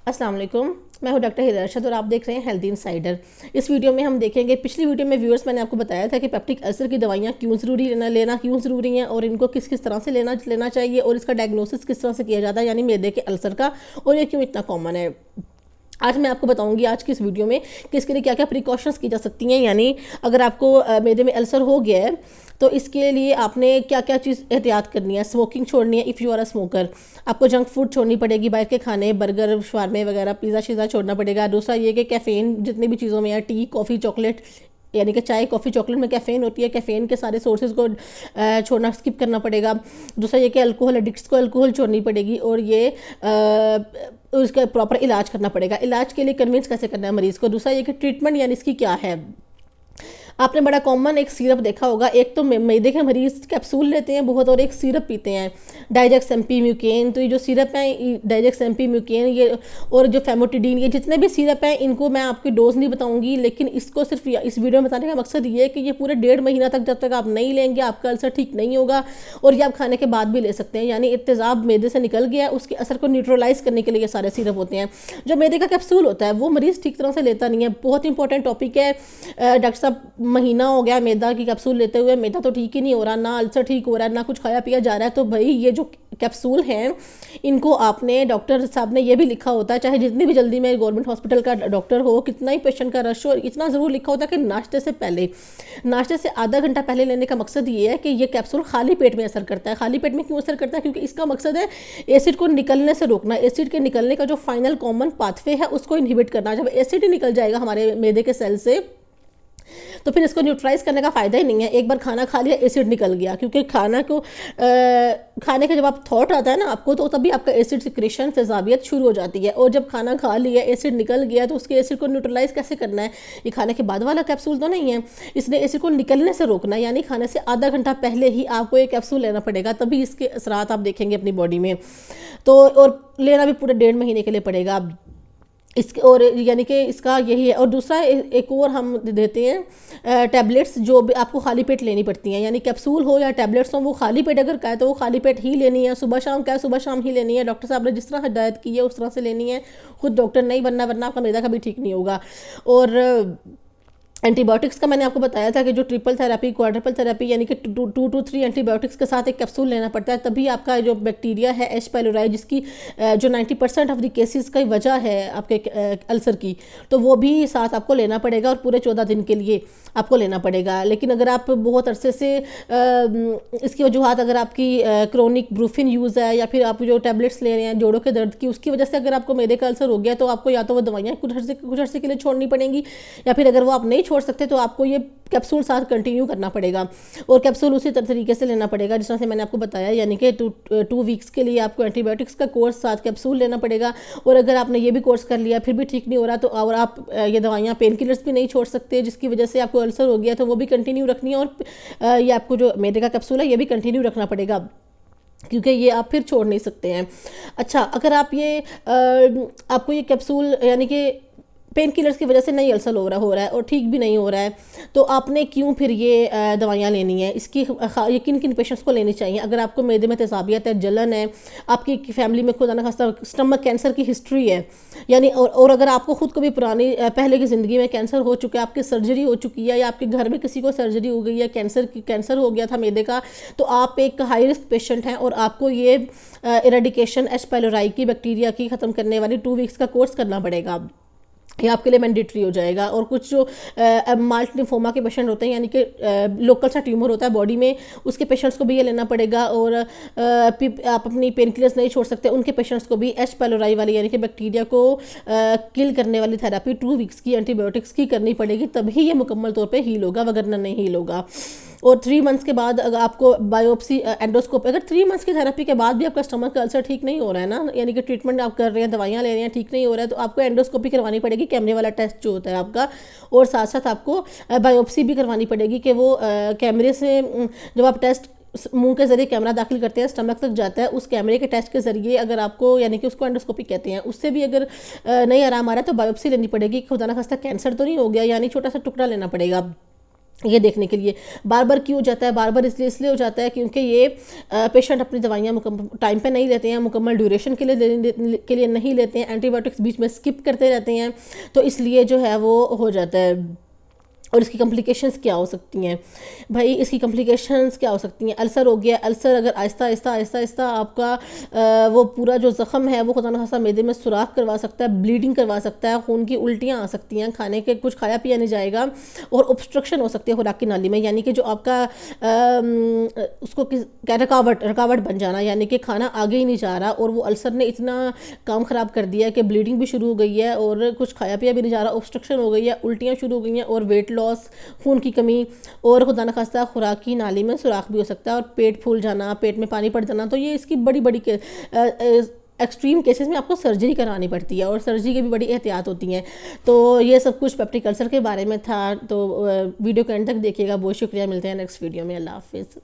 अस्सलाम वालेकुम। मैं हूं डॉक्टर हिदा अरशद और आप देख रहे हैं हेल्दी इनसाइडर। इस वीडियो में हम देखेंगे, पिछली वीडियो में व्यूअर्स मैंने आपको बताया था कि पेप्टिक अल्सर की दवाइयां क्यों ज़रूरी लेना क्यों ज़रूरी हैं और इनको किस किस तरह से लेना चाहिए और इसका डायग्नोसिस किस तरह से किया जाता है, यानी मैदे के अल्सर का, और ये क्यों इतना कॉमन है। आज मैं आपको बताऊंगी आज की इस वीडियो में कि इसके लिए क्या क्या प्रिकॉशंस की जा सकती हैं। यानी अगर आपको मैदे में अल्सर हो गया है तो इसके लिए आपने क्या क्या चीज़ एहतियात करनी है। स्मोकिंग छोड़नी है if you are a smoker. आपको जंक फूड छोड़नी पड़ेगी, बाहर के खाने, बर्गर, शवारमे वगैरह, पिज़्ज़ा शीज़ा छोड़ना पड़ेगा। दूसरा ये कि कैफ़ीन जितनी भी चीज़ों में है, टी, कॉफ़ी, चॉकलेट, यानी कि चाय, कॉफ़ी, चॉकलेट में कैफ़ीन होती है, कैफ़ीन के सारे सोर्सेज को छोड़ना, स्किप करना पड़ेगा। दूसरा ये कि अल्कोहल एडिक्ट्स को अल्कोहल छोड़नी पड़ेगी और ये उसका प्रॉपर इलाज करना पड़ेगा। इलाज के लिए कन्विंस कैसे करना है मरीज़ को। दूसरा ये कि ट्रीटमेंट यानी इसकी क्या है। आपने बड़ा कॉमन एक सिरप देखा होगा, एक तो मैदे के मरीज कैप्सूल लेते हैं बहुत और एक सिरप पीते हैं, डाइजेक्स एमपी म्यूकेन। तो ये जो सिरप है डाइजेक्स एमपी म्यूकेन ये और जो फेमोटिडीन, ये जितने भी सिरप हैं इनको मैं आपकी डोज नहीं बताऊंगी, लेकिन इसको सिर्फ इस वीडियो में बताने का मकसद ये है कि ये पूरे 1.5 महीना तक जब तक आप नहीं लेंगे आपका अल्सर ठीक नहीं होगा, और ये आप खाने के बाद भी ले सकते हैं। यानी इत्तेजाब मैदे से निकल गया, उसके असर को न्यूट्रलाइज करने के लिए ये सारे सिरप होते हैं। जो मैदे का कैप्सूल होता है वो मरीज़ ठीक तरह से लेता नहीं है। बहुत इंपॉर्टेंट टॉपिक है। डॉक्टर साहब महीना हो गया मैदा की कैप्सूल लेते हुए, मैदा तो ठीक ही नहीं हो रहा, ना अल्सर ठीक हो रहा है, ना कुछ खाया पिया जा रहा है। तो भाई ये जो कैप्सूल हैं इनको आपने, डॉक्टर साहब ने ये भी लिखा होता है, चाहे जितनी भी जल्दी में गवर्नमेंट हॉस्पिटल का डॉक्टर हो, कितना ही पेशेंट का रश हो, इतना ज़रूर लिखा होता है कि नाश्ते से पहले, नाश्ते से आधा घंटा पहले लेने का मकसद ये है कि ये कैप्सूल खाली पेट में असर करता है। खाली पेट में क्यों असर करता है? क्योंकि इसका मकसद है एसिड को निकलने से रोकना। एसिड के निकलने का जो फाइनल कॉमन पाथवे है उसको इनहिबिट करना। जब एसिड ही निकल जाएगा हमारे मैदे के सेल से तो फिर इसको न्यूट्रलाइज करने का फ़ायदा ही नहीं है। एक बार खाना खा लिया एसिड निकल गया, क्योंकि खाने का जब आप थॉट आता है ना आपको, तो तभी आपका एसिड सिक्रेशन तेजाबियत शुरू हो जाती है। और जब खाना खा लिया एसिड निकल गया तो उसके एसिड को न्यूट्रलाइज कैसे करना है? ये खाने के बाद वाला कैप्सूल तो नहीं है, इसने एसिड को निकलने से रोकना है। यानी खाने से आधा घंटा पहले ही आपको ये कैप्सूल लेना पड़ेगा, तभी इसके असरात आप देखेंगे अपनी बॉडी में। तो और लेना भी पूरे 1.5 महीने के लिए पड़ेगा इसके, और यानी कि इसका यही है। और दूसरा एक और हम देते हैं टैबलेट्स, जो भी आपको खाली पेट लेनी पड़ती हैं। यानी कैप्सूल हो या टैबलेट्स हो, वो खाली पेट अगर कहे तो वो खाली पेट ही लेनी है। सुबह शाम कहे सुबह शाम ही लेनी है। डॉक्टर साहब ने जिस तरह हिदायत की है उस तरह से लेनी है। खुद डॉक्टर नहीं बनना, वरना आपका मैदा कभी ठीक नहीं होगा। और एंटीबायोटिक्स का मैंने आपको बताया था कि जो ट्रिपल थेरेपी, क्वाड्रपल थेरेपी, यानी कि 2 to 3 एंटीबायोटिक्स के साथ एक कैप्सूल लेना पड़ता है, तभी आपका जो बैक्टीरिया है एच पाइलोराई, जिसकी जो 90% ऑफ द केसेस की वजह है आपके अल्सर की, तो वो भी साथ आपको लेना पड़ेगा और पूरे 14 दिन के लिए आपको लेना पड़ेगा। लेकिन अगर आप बहुत अरसे से इसकी वजूहत, अगर आपकी क्रोनिक ब्रूफिन यूज़ है या फिर आप जो टैबलेट्स ले रहे हैं जोड़ों के दर्द की, उसकी वजह से अगर आपको मैदे का अल्सर हो गया तो आपको या तो वो दवाइयाँ कुछ अरसे के लिए छोड़नी पड़ेंगी, या फिर अगर वो आप नहीं छोड़ सकते तो आपको ये कैप्सूल साथ कंटिन्यू करना पड़ेगा। और कैप्सूल उसी तरीके से लेना पड़ेगा जिस तरह से मैंने आपको बताया, यानी कि 2 वीक्स के लिए आपको एंटीबायोटिक्स का कोर्स साथ कैप्सूल लेना पड़ेगा। और अगर आपने ये भी कोर्स कर लिया फिर भी ठीक नहीं हो रहा तो, और आप ये दवाइयाँ, पेन किलर्स भी नहीं छोड़ सकते जिसकी वजह से आपको अल्सर हो गया, तो वो भी कंटिन्यू रखनी है। और ये आपको जो मैदे का कैप्सूल है ये भी कंटिन्यू रखना पड़ेगा, क्योंकि ये आप फिर छोड़ नहीं सकते हैं। अच्छा, अगर आप ये आपको ये कैप्सूल, यानी कि पेन किलर्स की वजह से नहीं अल्सर हो रहा है और ठीक भी नहीं हो रहा है, तो आपने क्यों फिर ये दवाइयाँ लेनी है? इसकी ये किन किन पेशेंट्स को लेनी चाहिए? अगर आपको मैदे में तेजाबियत है, जलन है, आपकी फैमिली में खुदा न खास्ता स्टमक कैंसर की हिस्ट्री है, यानी और अगर आपको खुद को भी पुरानी पहले की ज़िंदगी में कैंसर हो चुका है, आपकी सर्जरी हो चुकी है, या आपके घर में किसी को सर्जरी हो गई है, कैंसर हो गया था मैदे का, तो आप एक हाई रिस्क पेशेंट हैं और आपको ये इरेडिकेशन एच पाइलोराई की बैक्टीरिया की ख़त्म करने वाली 2 वीक्स का कोर्स करना पड़ेगा। ये आपके लिए मैंडेटरी हो जाएगा। और कुछ जो माल्ट लिम्फोमा के पेशेंट होते हैं, यानी कि लोकल सा ट्यूमर होता है बॉडी में, उसके पेशेंट्स को भी ये लेना पड़ेगा। और आप अपनी पेन किलर्स नहीं छोड़ सकते, उनके पेशेंट्स को भी एच पाइलोराई वाली, यानी कि बैक्टीरिया को किल करने वाली थेरेपी 2 वीक्स की एंटीबायोटिक्स की करनी पड़ेगी, तभी ये मुकम्मल तौर पर हील होगा, वगरना नहीं हील होगा। और 3 मंथ्स के बाद अगर आपको बायोप्सी, एंडोस्कोप, अगर 3 मंथ्स की थेरेपी के बाद भी आपका स्टमक का अल्सर ठीक नहीं हो रहा है ना, यानी कि ट्रीटमेंट आप कर रहे हैं, दवाइयाँ ले रहे हैं, ठीक नहीं हो रहा है, तो आपको एंडोस्कोपी करवानी पड़ेगी, कैमरे वाला टेस्ट जो होता है आपका। और साथ साथ आपको बायोप्सी भी करवानी पड़ेगी कि वो कैमरे से जब आप टेस्ट मुंह के जरिए कैमरा दाखिल करते हैं, स्टमक तक जाता है, उस कैमरे के टेस्ट के जरिए अगर आपको, यानी कि उसको एंडोस्कोपी कहते हैं, उससे भी अगर नहीं आराम आ रहा है तो बायोप्सी लेनी पड़ेगी, खुदा ना खास्ता कैंसर तो नहीं हो गया, यानी छोटा सा टुकड़ा लेना पड़ेगा। ये देखने के लिए। बार बार क्यों हो जाता है, बार बार इसलिए हो जाता है क्योंकि ये पेशेंट अपनी दवाइयाँ टाइम पे नहीं लेते हैं, मुकम्मल ड्यूरेशन के लिए नहीं लेते हैं, एंटीबायोटिक्स बीच में स्किप करते रहते हैं, तो इसलिए जो है वो हो जाता है। और इसकी कॉम्प्लिकेशंस क्या हो सकती हैं भाई, इसकी कॉम्प्लिकेशंस क्या हो सकती हैं? अल्सर हो गया, अल्सर अगर आहिस्ता आहिस्ता आहिस्ता आहिस्ता आपका वो पूरा जो ज़ख़म है वो खुदा न खासा मैदे में सुराख करवा सकता है, ब्लीडिंग करवा सकता है, खून की उल्टियाँ आ सकती हैं, खाने के कुछ खाया पिया नहीं जाएगा, और ऑब्स्ट्रक्शन हो सकती है खुराक की नाली में, यानी कि जो आपका उसको क्या रकावट बन जाना, यानी कि खाना आगे ही नहीं जा रहा, और वो अल्सर ने इतना काम ख़राब कर दिया है कि ब्लीडिंग भी शुरू हो गई है और कुछ खाया पिया भी नहीं जा रहा, ऑब्स्ट्रक्शन हो गई है, उल्टियाँ शुरू हो गई हैं और वेट लॉस, खून की कमी, और खुदा न खास्ता खुराक की नाली में सुराख भी हो सकता है, और पेट फूल जाना, पेट में पानी पड़ जाना। तो ये इसकी बड़ी बड़ी एक्सट्रीम केसेस में आपको सर्जरी करानी पड़ती है, और सर्जरी की भी बड़ी एहतियात होती हैं। तो ये सब कुछ पेप्टिक अल्सर के बारे में था। तो वीडियो के एंड तक देखिएगा। बहुत शुक्रिया, मिलते हैं नेक्स्ट वीडियो में। अल्लाह हाफिज़।